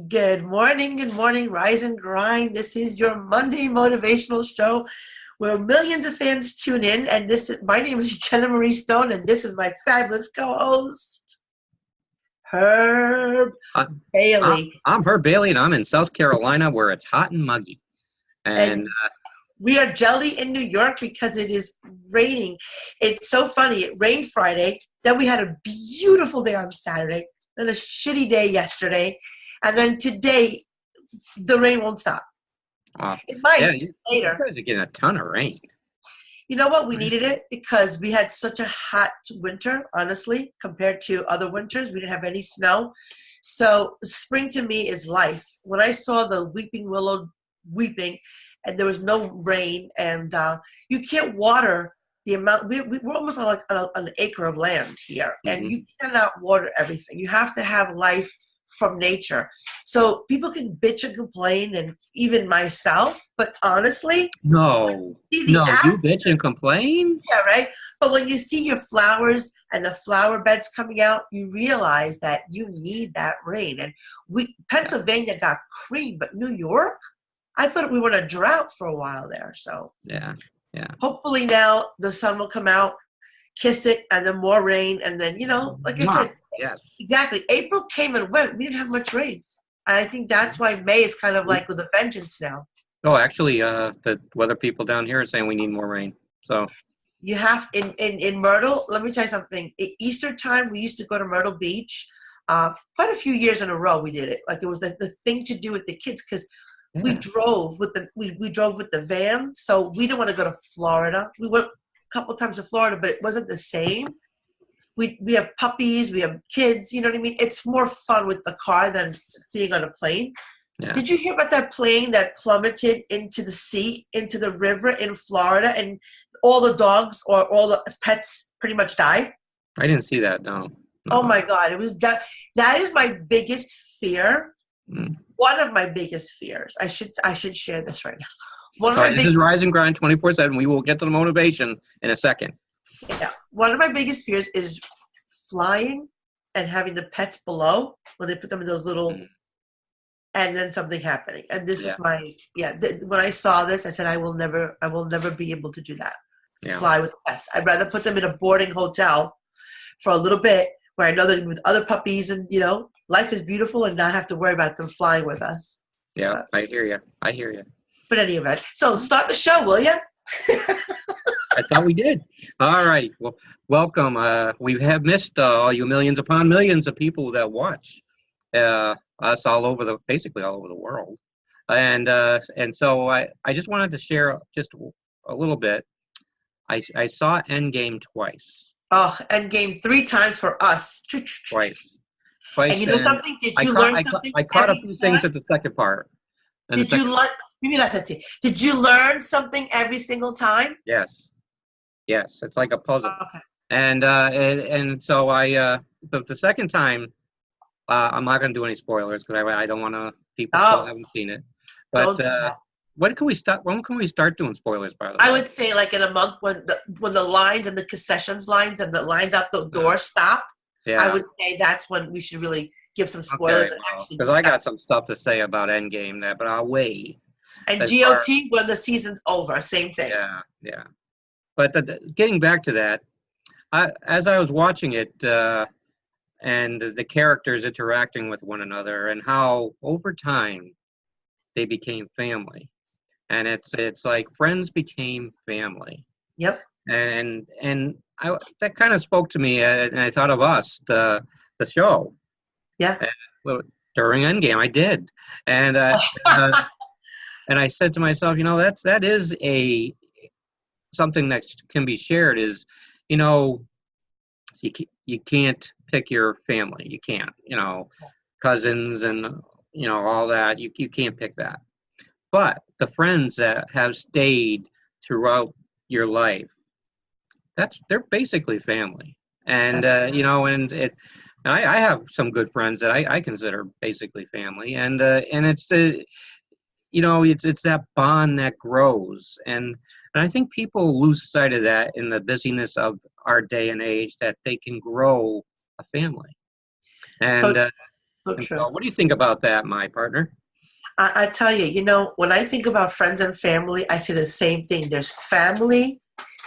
Good morning, Rise and Grind. This is your Monday motivational show where millions of fans tune in. And my name is Jenna Marie Stone, and this is my fabulous co-host, Herb Bailey. I'm Herb Bailey, and I'm in South Carolina where it's hot and muggy. And we are jelly in New York because it is raining. It's so funny. It rained Friday. Then we had a beautiful day on Saturday. Then a shitty day yesterday. And then today, the rain won't stop. It might later. You guys are getting a ton of rain. You know what? We needed it because we had such a hot winter, honestly, compared to other winters. We didn't have any snow. So spring to me is life. When I saw the weeping willow weeping and there was no rain and you can't water the amount. We're almost on like an acre of land here. And you cannot water everything. You have to have life from nature. So people can bitch and complain, and even myself, but honestly, you bitch and complain? Yeah, right? But when you see your flowers and the flower beds coming out, you realize that you need that rain. And Pennsylvania got cream, but New York, I thought we were in a drought for a while there. So yeah. Hopefully now the sun will come out, kiss it, and then more rain, and then, like I said, yes, exactly. April came and went. We didn't have much rain. And I think that's why May is kind of like with a vengeance now. Oh, actually, the weather people down here are saying we need more rain. So you have in Myrtle, let me tell you something. At Easter time, we used to go to Myrtle Beach. Quite a few years in a row we did it. Like it was the thing to do with the kids because we drove with we drove with the van. So we didn't want to go to Florida. We went a couple times to Florida, but it wasn't the same. We have puppies, we have kids, you know what I mean? It's more fun with the car than being on a plane. Yeah. Did you hear about that plane that plummeted into the sea, into the river in Florida, and all the dogs or all the pets pretty much died? I didn't see that, no. Oh my God, it was that is my biggest fear. One of my biggest fears. I should share this right now. This is Rise and Grind 24/7. We will get to the motivation in a second. Yeah, one of my biggest fears is flying and having the pets below when they put them in those little, and then something happening. And this was when I saw this, I said, I will never be able to do that. Yeah. Fly with pets. I'd rather put them in a boarding hotel for a little bit where I know that with other puppies and, life is beautiful and not have to worry about them flying with us. Yeah, I hear you. But anyway, so start the show, will you? I thought we did. All right. Well, welcome. We have missed all you millions upon millions of people that watch us basically all over the world. And so I just wanted to share just a little bit. I saw Endgame twice. Oh, Endgame 3 times for us. Twice. And you know something? Did you learn something? I caught a few things at the second part. Did you learn? Maybe not that. Did you learn something every single time? Yes, it's like a puzzle. Okay. And so but the second time, I'm not going to do any spoilers because I don't want people still haven't seen it. But when can we start doing spoilers? By the way, I would say like in a month when the lines and the concessions lines and the lines out the door stop. Yeah. I would say that's when we should really give some spoilers. Because I got some stuff to say about Endgame there, but I'll wait. And GOT when the season's over, same thing. Yeah. But getting back to that, as I was watching it and the characters interacting with one another and how over time they became family. And it's like friends became family. Yep. And that kind of spoke to me, and I thought of us, the show. Yeah. During Endgame, I did. And and I said to myself, that is something that can be shared is, you can't pick your family. You can't, cousins and, all that. You can't pick that. But the friends that have stayed throughout your life, they're basically family. And, I have some good friends that I consider basically family. And it's it's that bond that grows. And I think people lose sight of that in the busyness of our day and age, that they can grow a family. And go So And true. so what do you think about that, my partner? I tell you, when I think about friends and family, I say the same thing. There's family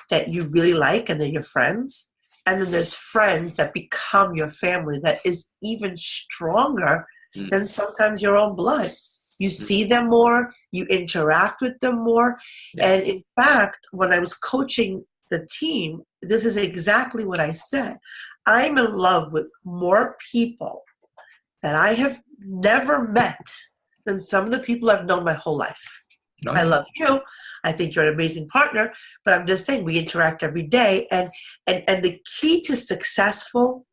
that you really like and they're your friends. And then there's friends that become your family that is even stronger Mm, than sometimes your own blood. You mm, see them more, you interact with them more. yeah. And in fact, when I was coaching the team, this is exactly what I said. I'm in love with more people that I have never met than some of the people I've known my whole life. Oh, I yeah. love you. I think you're an amazing partner, but I'm just saying we interact every day. And the key to successful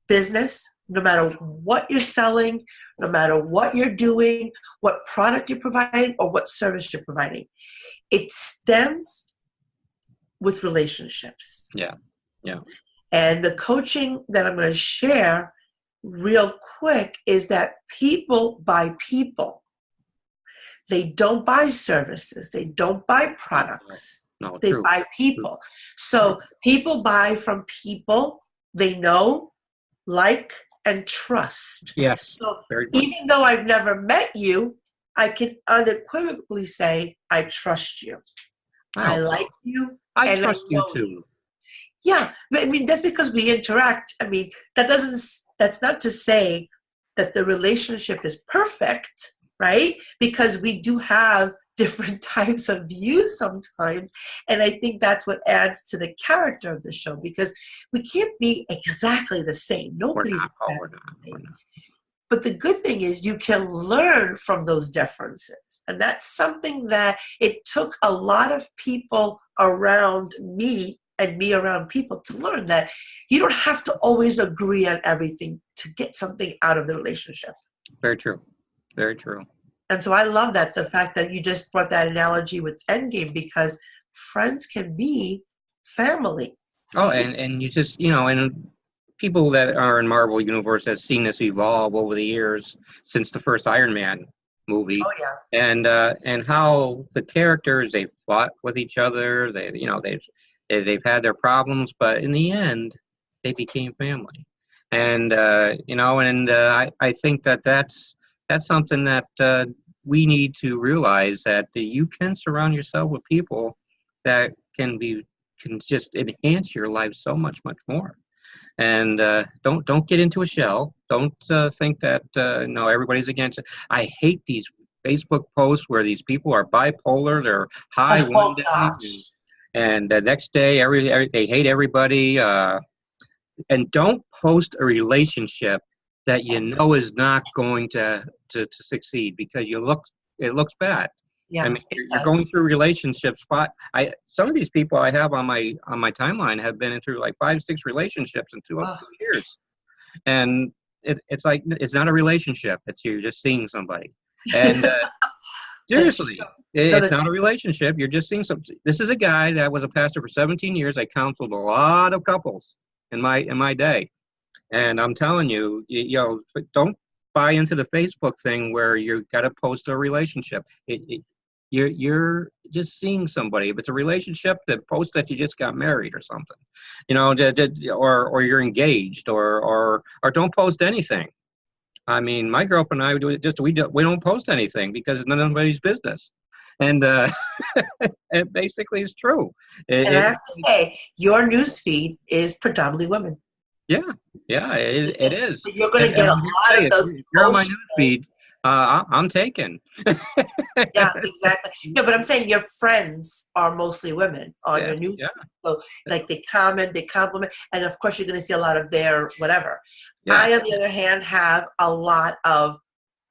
business, no matter what you're selling, no matter what you're doing, what product you're providing, or what service you're providing, it stems with relationships. Yeah. Yeah. And the coaching that I'm going to share real quick is that people buy people. They don't buy services. They don't buy products. No, They true. buy people. So people buy from people they know, like, and trust. Yes. So Very much. even though I've never met you, I can unequivocally say I trust you. I I hope so. like you. I And trust I you know you. too. Yeah, I mean, that's because we interact. I mean, that's not to say that the relationship is perfect, right? Because we do have different types of views sometimes. And I think that's what adds to the character of the show, because we can't be exactly the same. We're Nobody's not. Oh, we're exactly not. the We're same. not. But the good thing is you can learn from those differences. And that's something that it took a lot of people around me and me around people to learn, that you don't have to always agree on everything to get something out of the relationship. Very true. Very true. And so I love that, the fact that you just brought that analogy with Endgame, because friends can be family. Oh, and you just, and people that are in Marvel Universe have seen this evolve over the years since the first Iron Man movie, Oh, yeah. and how the characters, they fought with each other. They've had their problems, but in the end, they became family. And I think that's something that we need to realize, that you can surround yourself with people that can just enhance your life so much more. And don't get into a shell. Don't think that no, everybody's against it. I hate these Facebook posts where these people are bipolar. They're high one Oh, day, gosh. and the next day they hate everybody. And don't post a relationship that you know is not going to succeed, because it looks bad. I Yeah, mean, it you're going does. through relationships. Some of these people I have on my timeline have been through like 5, 6 relationships in two Oh, 2 years, and it's like, it's not a relationship. It's, you're just seeing somebody, and that's true. seriously, No, it's that's not a relationship. You're just seeing some. This is a guy that was a pastor for 17 years. I counseled a lot of couples in my day, and I'm telling you, don't buy into the Facebook thing where you got to post a relationship. You're just seeing somebody. If it's a relationship, then post that you just got married or something, or you're engaged, or don't post anything. I mean, my girlfriend and I do it. We don't post anything because it's none of anybody's business, and it basically is true. And I have to say, your news feed is predominantly women. Yeah, yeah, it is. You're going to And get a I'm here to lot say, of if those you're on my emotional. news feed, I'm taken. Yeah, exactly. No, but I'm saying your friends are mostly women on Yeah, your news yeah, feed. So, like, they comment, they compliment, and of course, you're going to see a lot of their whatever. yeah. I, on the other hand, have a lot of,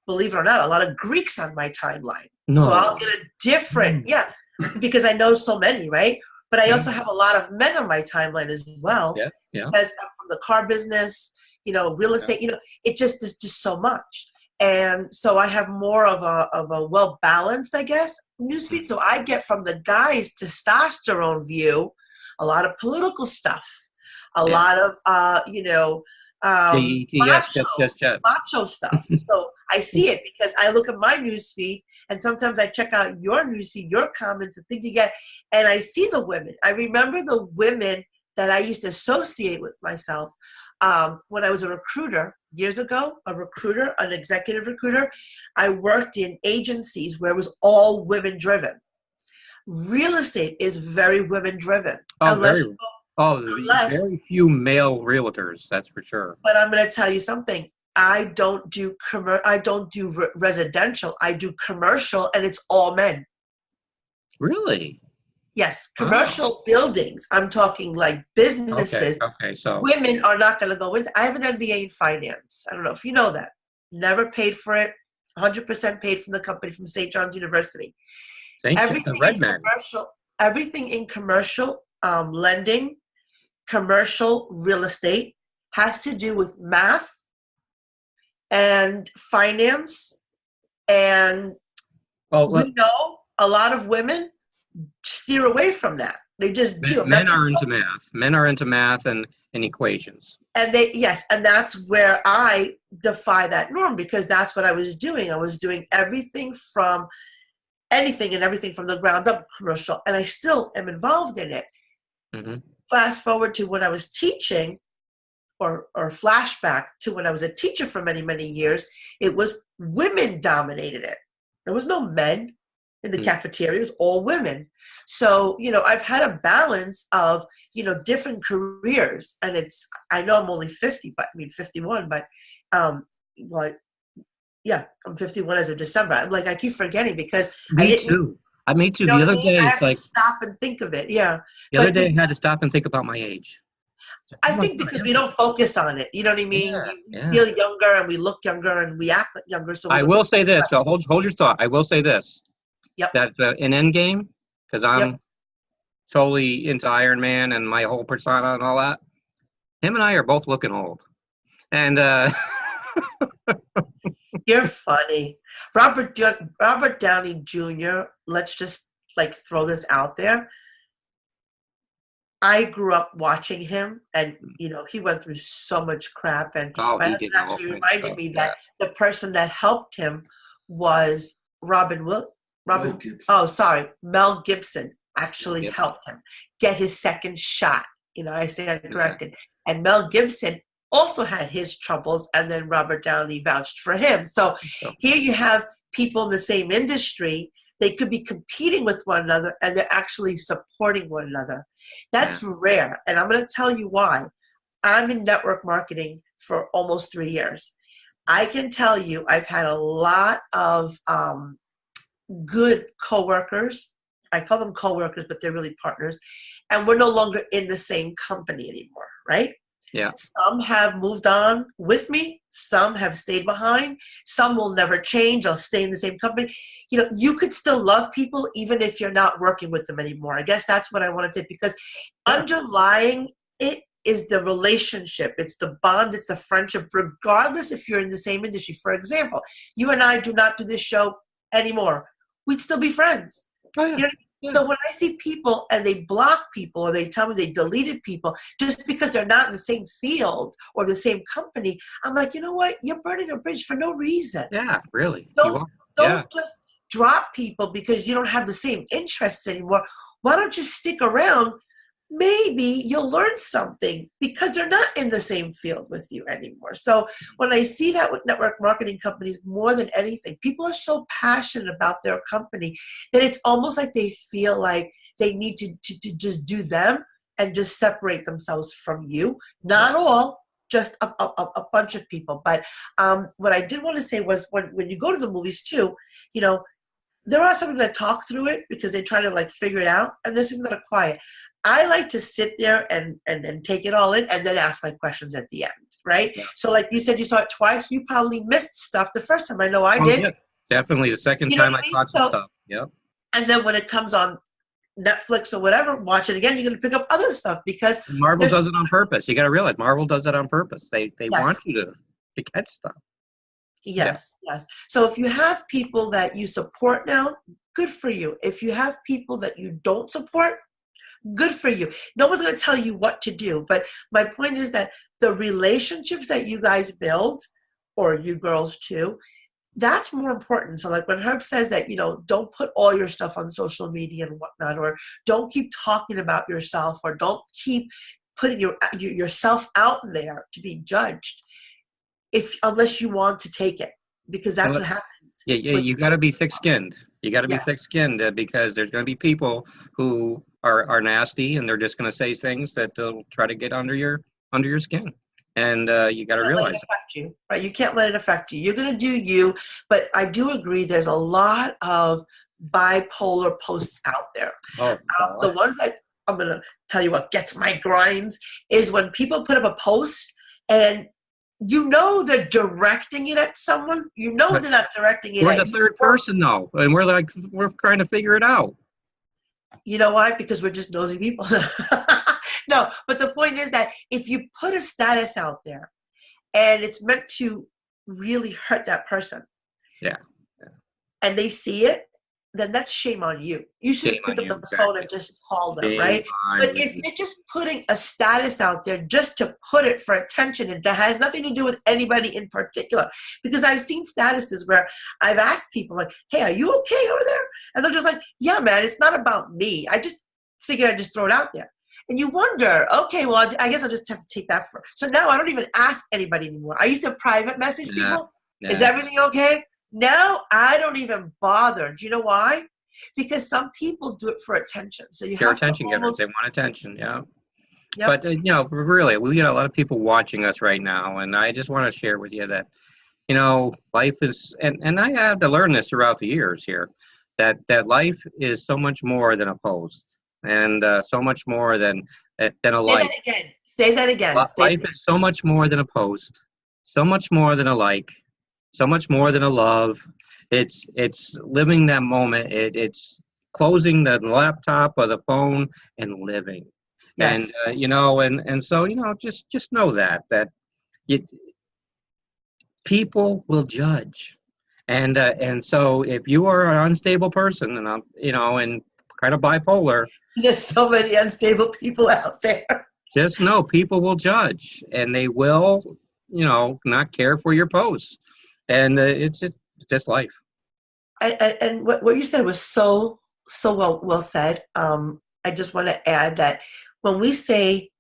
believe it or not, a lot of Greeks on my timeline. So I'll No. get a different, yeah, because I know so many, right? But I Yeah, also have a lot of men on my timeline as well, yeah, yeah, because I'm from the car business, real yeah. estate, it just is just so much. And so I have more of a well-balanced, I guess, newsfeed. So I get from the guys' testosterone view a lot of political stuff, a Yeah. lot of, Yes, yes, yes, yes. macho stuff. So I see it because I look at my newsfeed, and sometimes I check out your newsfeed, your comments, and things you get, and I see the women. I remember the women that I used to associate with myself when I was a recruiter. years ago, a recruiter, an executive recruiter. I worked in agencies where it was all women driven. Real estate is very women driven. Oh, Unless, very few male realtors, that's for sure. but I'm going to tell you something. I don't do residential. I do commercial, and it's all men. Really? Yes, commercial buildings. I'm talking like businesses. Okay. So women are not going to go into. I have an MBA in finance. I don't know if you know that. Never paid for it. 100% paid from the company from St. John's University. Everything in commercial lending, commercial real estate has to do with math and finance. And we know a lot of women steer away from that. They just do. Men are into math. Men are into math and equations. And and that's where I defy that norm, because that's what I was doing. I was doing anything and everything from the ground up commercial, and I still am involved in it. Mm-hmm. Fast forward to when I was teaching, or flashback to when I was a teacher for many, many years, it was women dominated it. There was no men in the cafeteria. It was all women. So, I've had a balance of, different careers, and I know I'm only 51, but, I'm 51 as of December. I'm like, I keep forgetting because Me too. The other day, I have to stop and think of it. Yeah. The other day I had to stop and think about my age. I think because we don't focus on it. You know what I mean? Yeah. We feel younger and we look younger and we act younger. So I will say this. So hold your thought. I will say this. Yep. That in Endgame, because I'm totally into Iron Man and my whole persona and all that, him and I are both looking old. And you're funny. Robert Downey Jr., let's just throw this out there. I grew up watching him, and he went through so much crap. And my husband actually reminded me that the person that helped him was Mel Gibson actually helped him get his second shot. I stand corrected. And Mel Gibson also had his troubles, and then Robert Downey vouched for him. So here you have people in the same industry. They could be competing with one another, and they're actually supporting one another. That's rare, and I'm going to tell you why. I'm in network marketing for almost 3 years. I can tell you I've had a lot of good coworkers. I call them coworkers, but they're really partners. And we're no longer in the same company anymore, right? Yeah. Some have moved on with me. Some have stayed behind. Some will never change. I'll stay in the same company. You could still love people even if you're not working with them anymore. I guess that's what I wanted to, because underlying it is the relationship. It's the bond. It's the friendship, regardless if you're in the same industry. For example, you and I do not do this show anymore. We'd still be friends. Oh, yeah. So when I see people and they block people, or they tell me they deleted people just because they're not in the same field or the same company, I'm like, you know what? You're burning a bridge for no reason. Yeah, really. Don't just drop people because you don't have the same interests anymore. Why don't you stick around? Maybe you'll learn something, because they're not in the same field with you anymore. So when I see that with network marketing companies, more than anything, people are so passionate about their company that it's almost like they feel like they need to just do them and just separate themselves from you. Not all, just a bunch of people. But what I did want to say was when you go to the movies too, there are some that talk through it because they try to figure it out, and there's some that are quiet. I like to sit there and take it all in and then ask my questions at the end, right? Yeah. So like you said, you saw it twice. You probably missed stuff the first time. I know I did. Yeah, definitely. The second time I caught some stuff. Yep. And then when it comes on Netflix or whatever, watch it again. You're going to pick up other stuff because Marvel does it on purpose. You got to realize Marvel does it on purpose. They want you to catch stuff. Yes. So if you have people that you support now, good for you. If you have people that you don't support, good for you. No one's going to tell you what to do. But my point is that the relationships that you guys build, or you girls too, that's more important. So like when Herb says that, don't put all your stuff on social media and whatnot, or don't keep talking about yourself, or don't keep putting yourself out there to be judged. if unless you want to take it, because that's what happens. Yeah, you got to be thick-skinned. You got to be Yes. thick-skinned because there's going to be people who are nasty, and they're just going to say things that they'll try to get under your skin, and you got to realize it affect you, right? You can't let it affect you. You're going to do you, but I do agree. There's a lot of bipolar posts out there. Oh, the ones I'm going to tell you what gets my grinds is when people put up a post and you know they're directing it at someone. You know they're not directing it at you. We're the third person, though, and we're trying to figure it out. You know why? Because we're just nosy people. No, but the point is that if you put a status out there and it's meant to really hurt that person, and they see it, then that's shame on you. You should pick up the phone and just call them, right? But if you're just putting a status out there just to put it for attention, and that has nothing to do with anybody in particular, because I've seen statuses where I've asked people like, hey, are you okay over there? And they're just like, yeah, man, it's not about me. I just figured I'd just throw it out there. And you wonder, okay, well, I guess I'll just have to take that for. So now I don't even ask anybody anymore. I used to private message people. Is everything okay? Now I don't even bother. Do you know why? Because some people do it for attention. So you have attention to almost, getters. They want attention, Yep. But really, we get a lot of people watching us right now, and I just want to share with you that, life is, and I had to learn this throughout the years here, that life is so much more than a post, and so much more than a like. Say that again. Life is so much more than a post, so much more than a like. So much more than a love. It's living that moment. It's closing the laptop or the phone and living. Yes. And so just know that people will judge, and so if you are an unstable person and and kind of bipolar, there's so many unstable people out there. Just know people will judge, and they will not care for your posts. And it's just life. And what you said was so well said. I just want to add that when we say,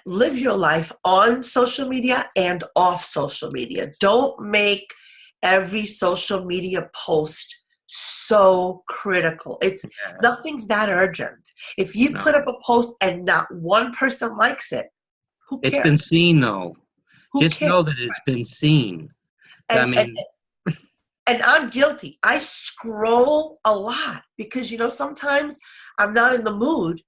live your life on social media and off social media, don't make every social media post so critical. Nothing's that urgent. If you put up a post and not one person likes it, who cares? It's been seen, though. Just know that it's been seen. And I'm guilty. I scroll a lot because sometimes I'm not in the mood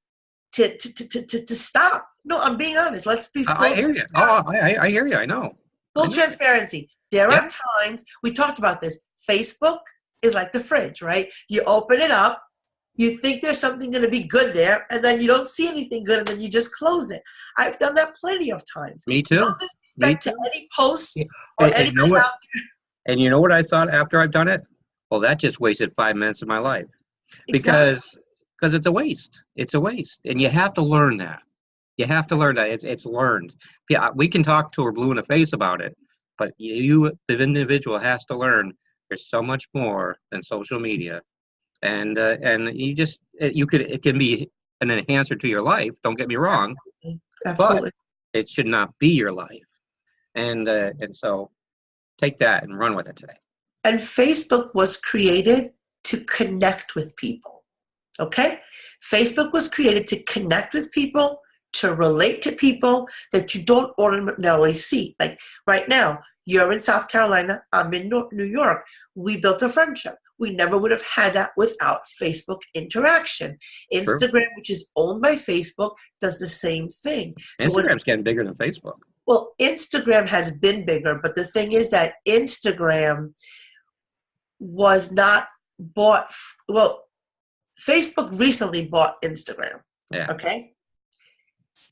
to stop. No, I'm being honest. Let's be full. I hear you. I hear you. I know. Full transparency. There are times, we talked about this. Facebook is like the fridge, right? You open it up, you think there's something going to be good there, and then you don't see anything good, and then you just close it. I've done that plenty of times. Me too. To any posts or anybody out there. And you know what I thought after I've done it? Well, that just wasted 5 minutes of my life. Because it's a waste. It's a waste. And you have to learn that. You have to learn that. It's learned. Yeah, we can talk to her blue in the face about it, but you, the individual, has to learn there's so much more than social media. And it can be an enhancer to your life, don't get me wrong. Absolutely. But it should not be your life. And so take that and run with it today. And Facebook was created to connect with people. Okay? Facebook was created to connect with people, to relate to people that you don't ordinarily see. Like right now, you're in South Carolina, I'm in New York. We built a friendship. We never would have had that without Facebook interaction. Instagram, which is owned by Facebook, does the same thing. Instagram's getting bigger than Facebook. Well, Instagram has been bigger, but the thing is that Instagram was not bought. Well, Facebook recently bought Instagram. Yeah. Okay?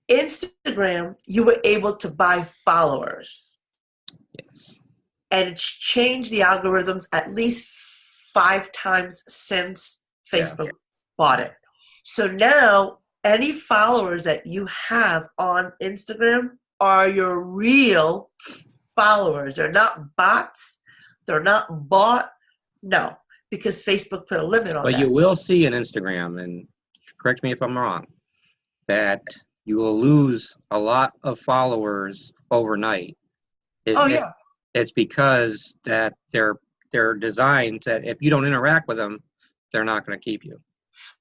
Instagram, you were able to buy followers. Yes. And it's changed the algorithms at least 5 times since Facebook bought it. So now, any followers that you have on Instagram are your real followers. They're not bots. They're not bought. No, because Facebook put a limit on that. But you will see on Instagram, and correct me if I'm wrong, that you will lose a lot of followers overnight It, Oh it, yeah, it's because that they're designed that if you don't interact with them, they're not going to keep you.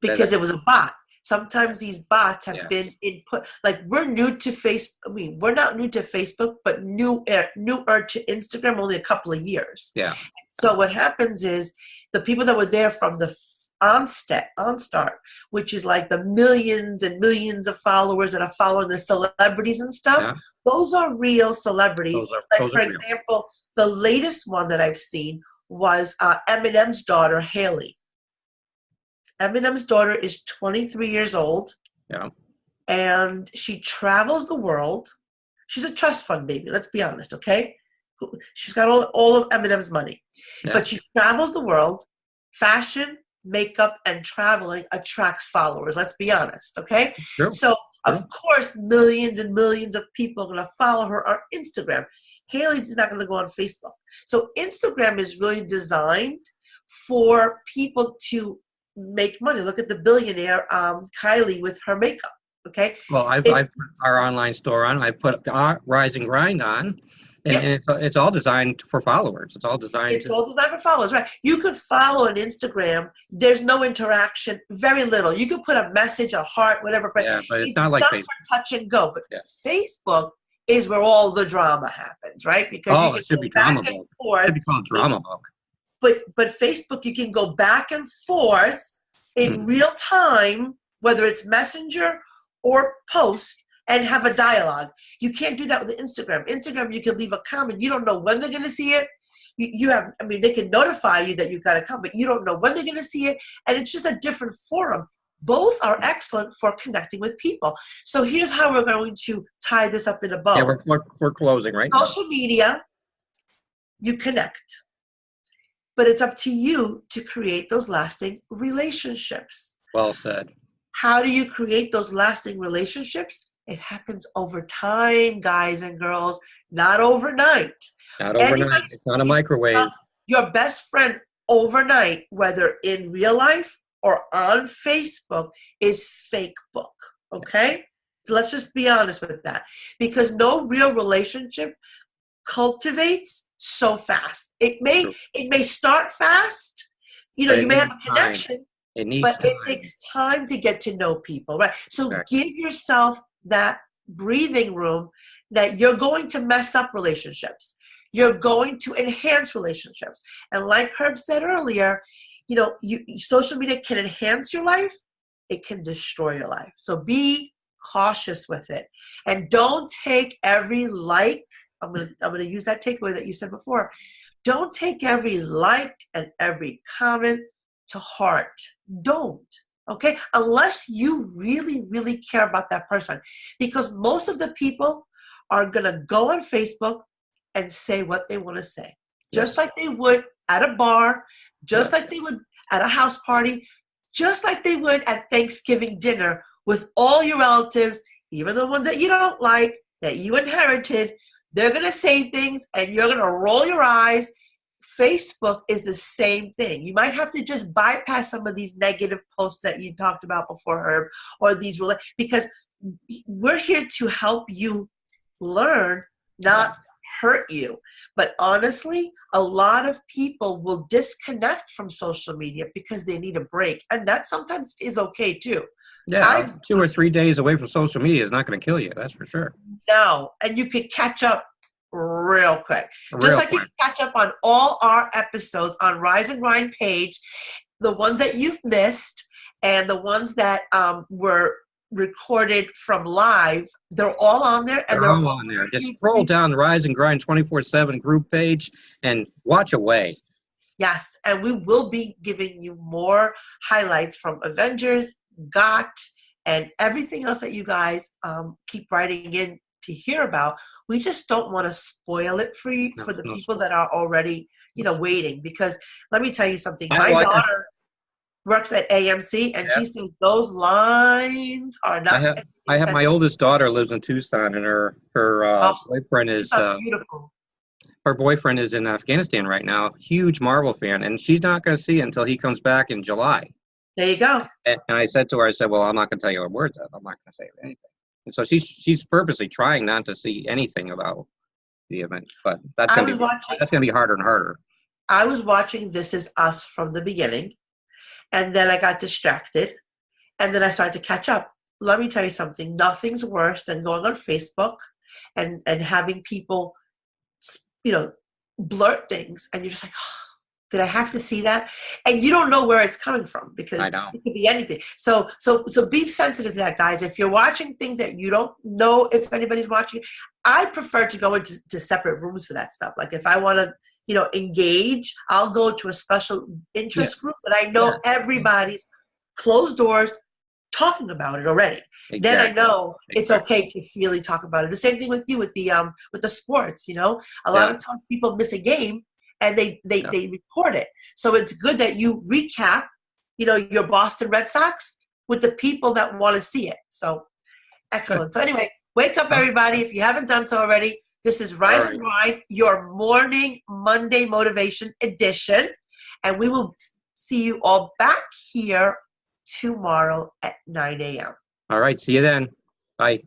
because it was a bot. Sometimes these bots have been Yes. input. Like we're new to face. I mean, we're not new to Facebook, but newer to Instagram only a couple of years. Yeah. So what happens is the people that were there from the OnStart, which is like the millions and millions of followers that are following the celebrities and stuff. Yeah. Those are real celebrities. Like Those for are real. example, the latest one that I've seen was Eminem's daughter, Haley. Eminem's daughter is 23 years old. Yeah. And she travels the world. She's a trust fund baby, let's be honest, okay? She's got all of Eminem's money. Yeah. But she travels the world. Fashion, makeup, and traveling attracts followers, let's be honest, okay? True. So, of course, millions and millions of people are going to follow her on Instagram. Haley's not going to go on Facebook. So Instagram is really designed for people to make money. Look at the billionaire Kylie with her makeup. Okay. Well, I've put our online store on. I put Rise and Grind on, and it's all designed for followers. It's all designed. All designed for followers, right? You could follow on Instagram. There's no interaction, very little. You could put a message, a heart, whatever. But but it's not like Facebook. For touch and go. But Facebook is where all the drama happens, right? Because it should be drama book. It should be called drama book. But Facebook, you can go back and forth in real time, whether it's Messenger or post, and have a dialogue. You can't do that with Instagram. Instagram, you can leave a comment. You don't know when they're going to see it. They can notify you that you've got a comment, but you don't know when they're going to see it. And it's just a different forum. Both are excellent for connecting with people. So here's how we're going to tie this up in a bow. Yeah, we're closing right now. Social media, you connect. But it's up to you to create those lasting relationships. Well said. How do you create those lasting relationships? It happens over time, guys and girls, not overnight. Not overnight. It's not a microwave. Your best friend overnight, whether in real life or on Facebook, is fake book. Okay? Let's just be honest with that. Because no real relationship cultivates so fast. It may start fast. You may have a connection. It takes time to get to know people, right? So give yourself that breathing room that you're going to mess up relationships. You're going to enhance relationships. And like Herb said earlier, social media can enhance your life. It can destroy your life. So be cautious with it. And don't take every like. I'm gonna use that takeaway that you said before. Don't take every like and every comment to heart. Don't. Okay? Unless you really, really care about that person. Because most of the people are gonna go on Facebook and say what they want to say. Just like they would at a bar, just like they would at a house party, just like they would at Thanksgiving dinner with all your relatives, even the ones that you don't like, that you inherited. They're going to say things and you're going to roll your eyes. Facebook is the same thing. You might have to just bypass some of these negative posts that you talked about before, Herb, or these, because we're here to help you learn, not hurt you. But honestly, a lot of people will disconnect from social media because they need a break. And that sometimes is okay too. Yeah, 2 or 3 days away from social media is not going to kill you. That's for sure. No, and you could catch up real quick. You can catch up on all our episodes on Rise and Grind page, the ones that you've missed and the ones that were recorded from live. They're all on there. And they're all on there. Just scroll down the RizeNGrind24/7 group page and watch away. Yes, and we will be giving you more highlights from Avengers, GOT, and everything else that you guys keep writing in to hear about. We just don't want to spoil it for you, for the people that are already, waiting. Because let me tell you something. My daughter works at AMC, and she says those lines are not. I have my oldest daughter lives in Tucson, and her boyfriend is beautiful. Her boyfriend is in Afghanistan right now. Huge Marvel fan, and she's not going to see it until he comes back in July. There you go. And I said to her, well, I'm not going to tell you what words. I'm not going to say anything. And so she's purposely trying not to see anything about the event, but that's I gonna was be watching. that's gonna be harder and harder. I was watching This Is Us from the beginning, and then I got distracted, and then I started to catch up. Let me tell you something. Nothing's worse than going on Facebook and having people, you know, blurt things, and you're just like, oh, did I have to see that? And you don't know where it's coming from because I it know. could be anything. So be sensitive to that, guys. If you're watching things that you don't know if anybody's watching, I prefer to go into separate rooms for that stuff. Like if I want to, engage, I'll go to a special interest group that I know everybody's closed doors talking about it already. Exactly. Then I know it's okay to freely talk about it. The same thing with you with the sports. A lot of times people miss a game and they report it. So it's good that you recap, your Boston Red Sox with the people that want to see it. So excellent. Good. So anyway, wake up everybody if you haven't done so already. This is Rise and Grind, your morning Monday motivation edition, and we will see you all back here tomorrow at 9 a.m. All right. See you then. Bye.